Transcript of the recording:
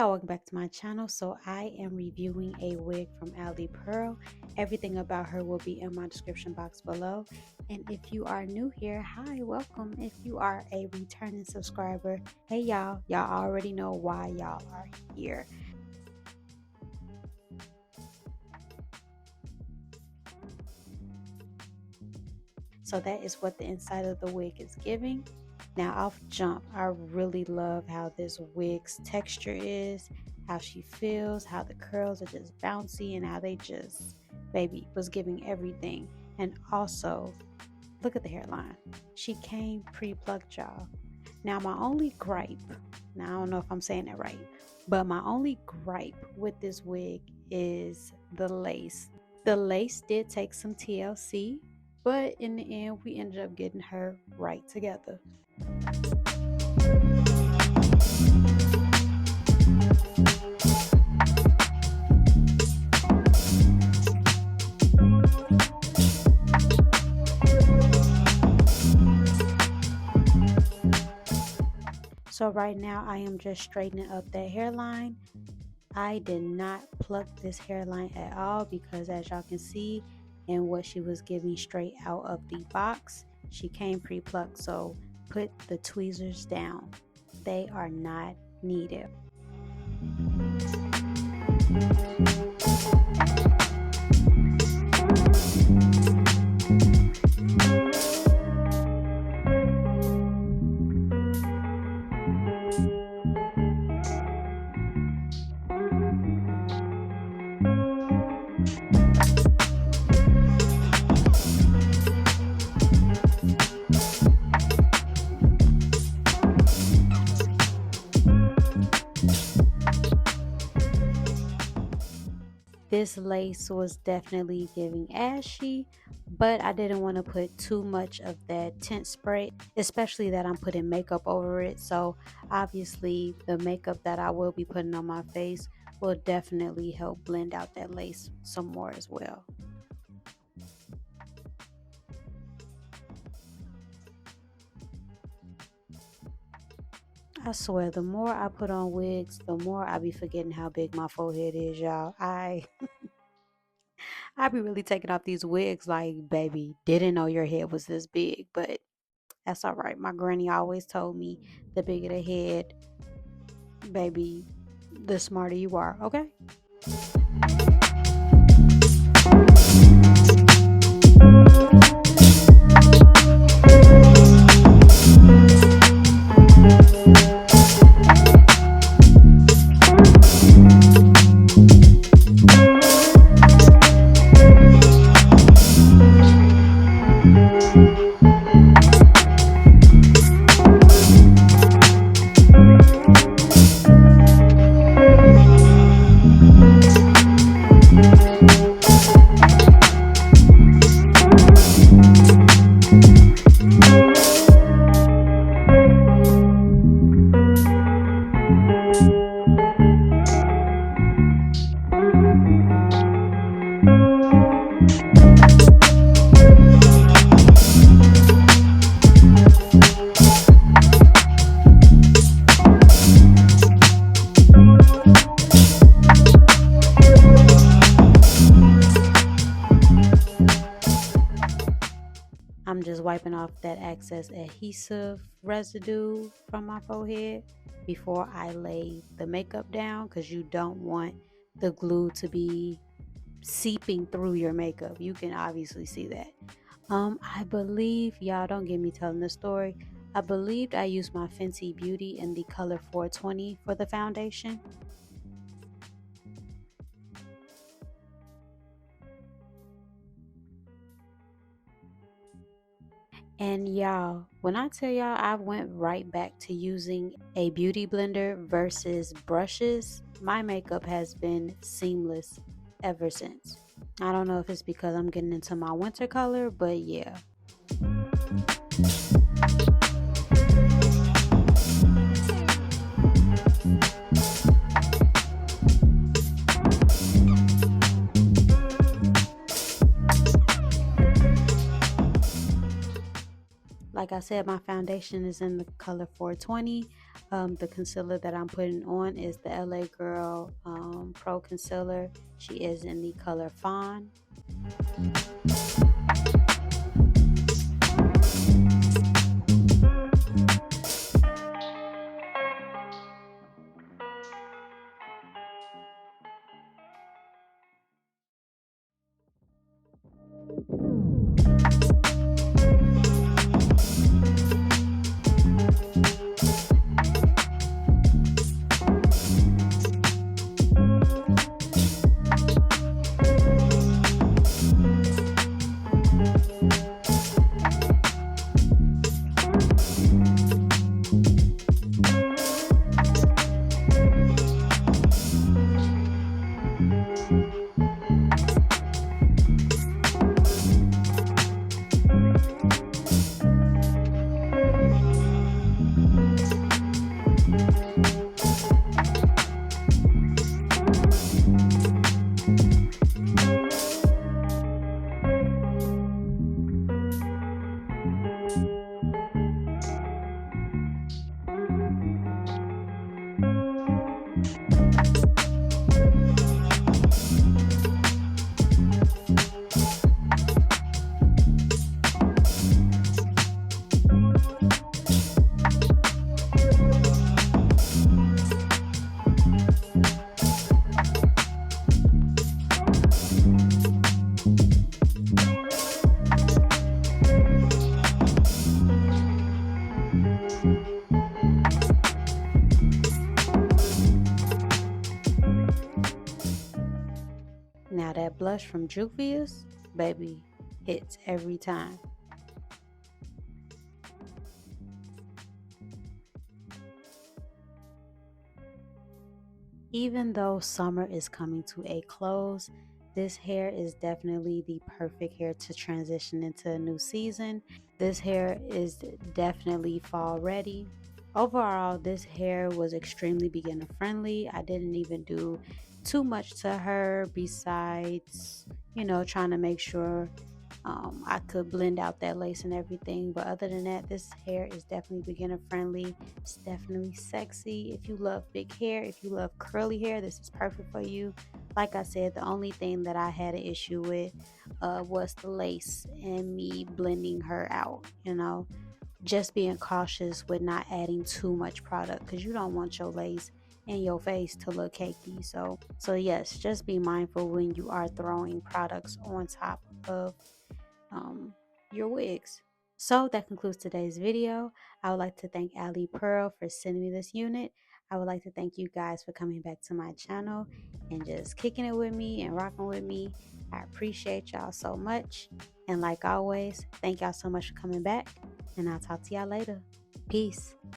y'all, welcome back to my channel. So I am reviewing a wig from Alipearl. Everything about her will be in my description box below. And if you are new here, hi, welcome. If you are a returning subscriber, hey y'all already know why y'all are here. So that is what the inside of the wig is giving. Now off jump, I really love how this wig's texture is, how she feels, how the curls are just bouncy, and how they just, baby, was giving everything. And also, look at the hairline. She came pre-plucked, y'all. Now my only gripe, now I don't know if I'm saying that right, but my only gripe with this wig is the lace. The lace did take some TLC, but in the end, we ended up getting her right together. So right now I am just straightening up that hairline. I did not pluck this hairline at all because, as y'all can see, and what she was giving straight out of the box, she came pre-plucked. So put the tweezers down, they are not needed. This lace was definitely giving ashy, but I didn't want to put too much of that tint spray, especially that I'm putting makeup over it. So obviously the makeup that I will be putting on my face will definitely help blend out that lace some more as well. I swear, the more I put on wigs, the more I be forgetting how big my forehead is, y'all. I be really taking off these wigs like, baby, didn't know your head was this big, but that's all right. My granny always told me the bigger the head, baby, the smarter you are, okay? I'm just wiping off that excess adhesive residue from my forehead before I lay the makeup down, because you don't want the glue to be seeping through your makeup. You can obviously see that. I believe, y'all don't get me telling the story, I believed I used my Fenty Beauty in the color 420 for the foundation. And y'all, when I tell y'all I went right back to using a beauty blender versus brushes, my makeup has been seamless ever since. I don't know if it's because I'm getting into my winter color, but yeah. Like I said, my foundation is in the color 420. The concealer that I'm putting on is the LA Girl Pro Concealer. She is in the color Fawn. Now that blush from Juvia's, baby, hits every time. Even though summer is coming to a close, this hair is definitely the perfect hair to transition into a new season. This hair is definitely fall ready. Overall, this hair was extremely beginner friendly. I didn't even do too much to her besides, trying to make sure I could blend out that lace and everything. But other than that, this hair is definitely beginner friendly. It's definitely sexy. If you love big hair, if you love curly hair, this is perfect for you. Like I said, the only thing that I had an issue with was the lace and me blending her out, just being cautious with not adding too much product because you don't want your lace and your face to look cakey. So yes, just be mindful when you are throwing products on top of your wigs. So that concludes today's video. I would like to thank Alipearl for sending me this unit. I would like to thank you guys for coming back to my channel and just kicking it with me and rocking with me. I appreciate y'all so much. And like always, thank y'all so much for coming back. And I'll talk to y'all later. Peace.